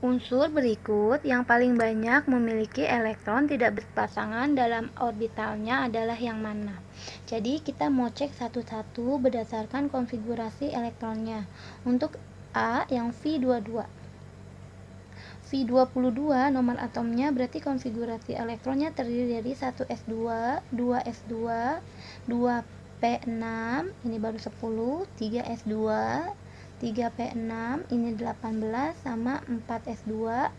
Unsur berikut yang paling banyak memiliki elektron tidak berpasangan dalam orbitalnya adalah yang mana? Jadi kita mau cek satu-satu berdasarkan konfigurasi elektronnya. Untuk A yang V22. V22 nomor atomnya berarti konfigurasi elektronnya terdiri dari 1s2, 2s2, 2p6, ini baru 10, 3s2, 3p6, ini 18, sama 4s2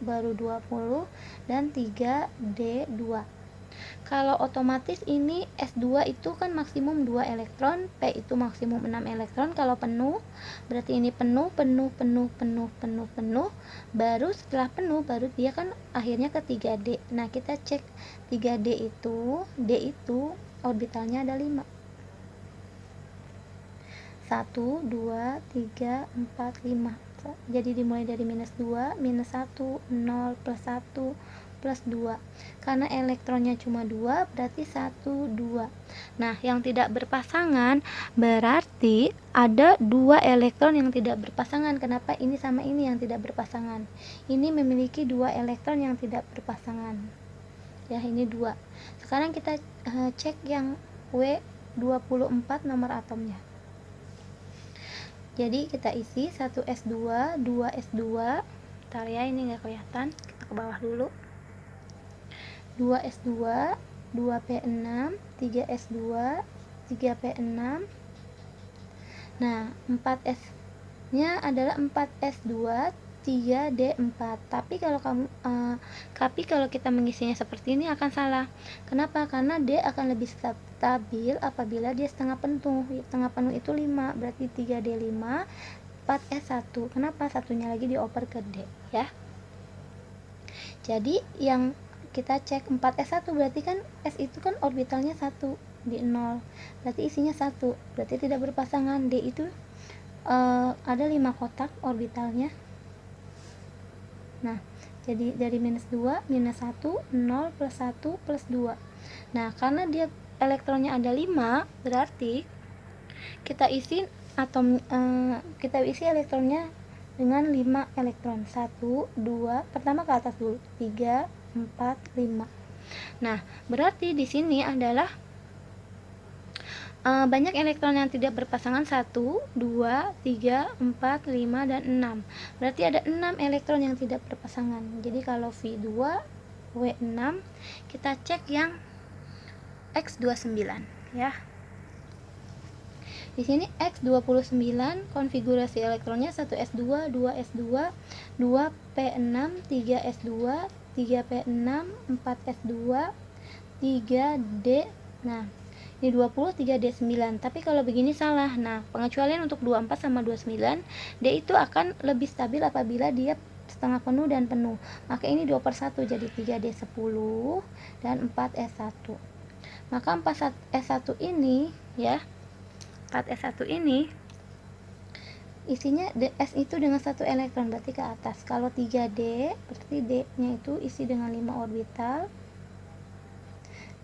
baru 20, dan 3d2. Kalau otomatis ini S2 itu kan maksimum 2 elektron, P itu maksimum 6 elektron. Kalau penuh, berarti ini penuh, baru setelah penuh, baru dia kan akhirnya ke 3D. Nah, kita cek 3D itu, D itu orbitalnya ada 5. 1, 2, 3, 4, 5. Jadi dimulai dari minus 2, minus 1, 0, plus 1, plus 2. Karena elektronnya cuma 2, berarti 1, 2. Nah, yang tidak berpasangan berarti ada 2 elektron yang tidak berpasangan. Kenapa ini sama ini yang tidak berpasangan? Ini memiliki 2 elektron yang tidak berpasangan. Ya, ini 2. Sekarang kita cek yang W24 nomor atomnya. Jadi kita isi 1s2, 2s2. Bentar ya, ini nggak kelihatan. Kita ke bawah dulu. 2s2, 2p6, 3s2, 3p6. Nah, 4s-nya adalah 4s2, 3d4. Tapi kalau kita mengisinya seperti ini akan salah. Kenapa? Karena D akan lebih stabil apabila dia setengah penuh. Setengah penuh itu 5, berarti 3d5, 4s1. Kenapa? Satunya lagi dioper ke D, ya. Jadi yang kita cek 4s1 berarti kan S itu kan orbitalnya 1 di 0, berarti isinya 1, berarti tidak berpasangan. D itu ada 5 kotak orbitalnya. Nah, jadi dari minus 2, minus 1, 0, plus 1, plus 2. Nah, karena dia elektronnya ada 5, berarti kita isi elektronnya dengan 5 elektron. 1, 2, pertama ke atas dulu, 3, 4, 5. Nah, berarti di sini adalah banyak elektron yang tidak berpasangan 1, 2, 3, 4, 5, dan 6. Berarti ada 6 elektron yang tidak berpasangan. Jadi kalau V2, W6, kita cek yang X29, ya. Di sini X29 konfigurasi elektronnya 1s2, 2s2, 2p6, 3s2, 3p6, 4s2, 3d. Nah, ini 20, 3d9. Tapi kalau begini salah. Nah, pengecualian untuk 24 sama 29, D itu akan lebih stabil apabila dia setengah penuh dan penuh. Maka ini 2/1 jadi 3d10 dan 4s1. Maka 4s1 ini, ya, 4s1 ini isinya S itu dengan 1 elektron, berarti ke atas. Kalau 3D, berarti D-nya itu isi dengan 5 orbital.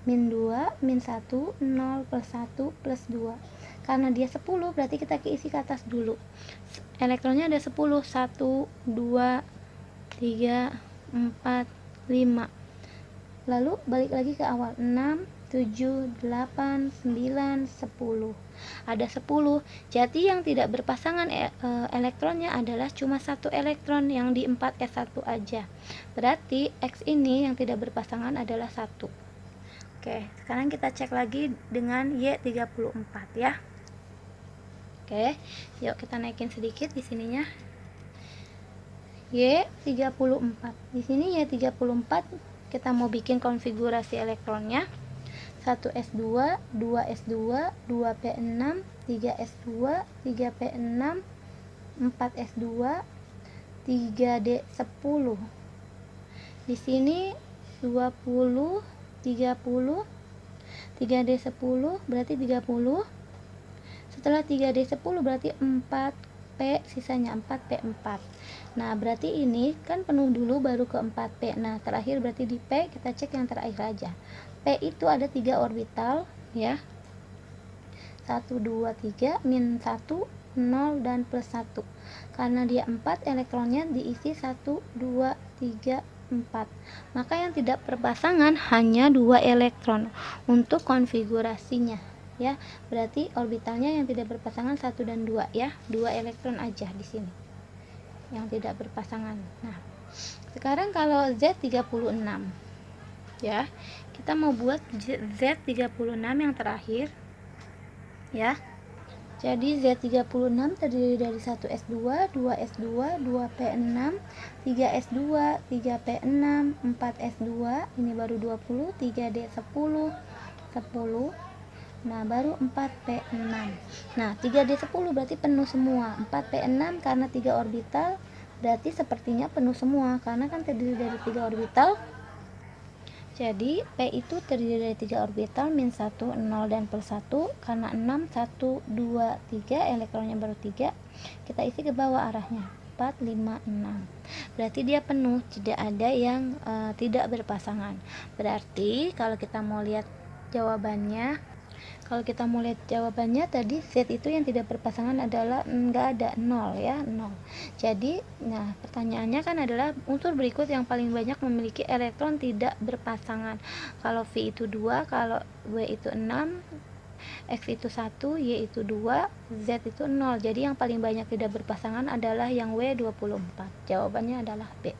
Min 2, min 1, 0, plus 1, plus 2. Karena dia 10, berarti kita keisi ke atas dulu. Elektronnya ada 10, 1, 2, 3, 4, 5. Lalu balik lagi ke awal, 6, 7, 8, 9, 10. Ada 10. Jadi yang tidak berpasangan elektronnya adalah cuma 1 elektron yang di 4s1 aja. Berarti X ini yang tidak berpasangan adalah 1. Oke, sekarang kita cek lagi dengan Y34, ya. Oke, yuk kita naikin sedikit di sininya. Y34. Di sini Y34 kita mau bikin konfigurasi elektronnya. 1s2, 2s2, 2p6, 3s2, 3p6, 4s2, 3d10. Di sini 20, 30, 3d10 berarti 30. Setelah 3d10 berarti 4p, sisanya 4p4. Nah, berarti ini kan penuh dulu baru ke 4p. Nah, terakhir berarti di P, kita cek yang terakhir aja. P itu ada 3 orbital, ya. 1, 2, 3, min 1, 0, dan plus 1. Karena dia 4, elektronnya diisi 1, 2, 3, 4. Maka yang tidak berpasangan hanya 2 elektron untuk konfigurasinya ya. Berarti orbitalnya yang tidak berpasangan 1 dan 2 ya. 2 elektron aja di sini yang tidak berpasangan. Nah, sekarang kalau Z36 ya, kita mau buat Z36 yang terakhir ya. Jadi Z36 terdiri dari 1s2, 2s2, 2p6, 3s2, 3p6, 4s2, ini baru 20, 3d10, 10. Nah, baru 4p6. Nah, 3d10 berarti penuh semua. 4p6 karena 3 orbital berarti sepertinya penuh semua karena kan terdiri dari 3 orbital. Jadi P itu terdiri dari 3 orbital, min 1, 0, dan plus 1. Karena 6, 1, 2, 3, elektronnya baru 3, kita isi ke bawah arahnya 4, 5, 6. Berarti dia penuh, tidak ada yang tidak berpasangan. Berarti kalau kita mau lihat jawabannya, tadi Z itu yang tidak berpasangan adalah enggak ada, 0 ya, 0. Jadi, nah pertanyaannya kan adalah unsur berikut yang paling banyak memiliki elektron tidak berpasangan. Kalau V itu 2, kalau W itu 6, X itu 1, Y itu 2, Z itu 0. Jadi yang paling banyak tidak berpasangan adalah yang W24. Jawabannya adalah B.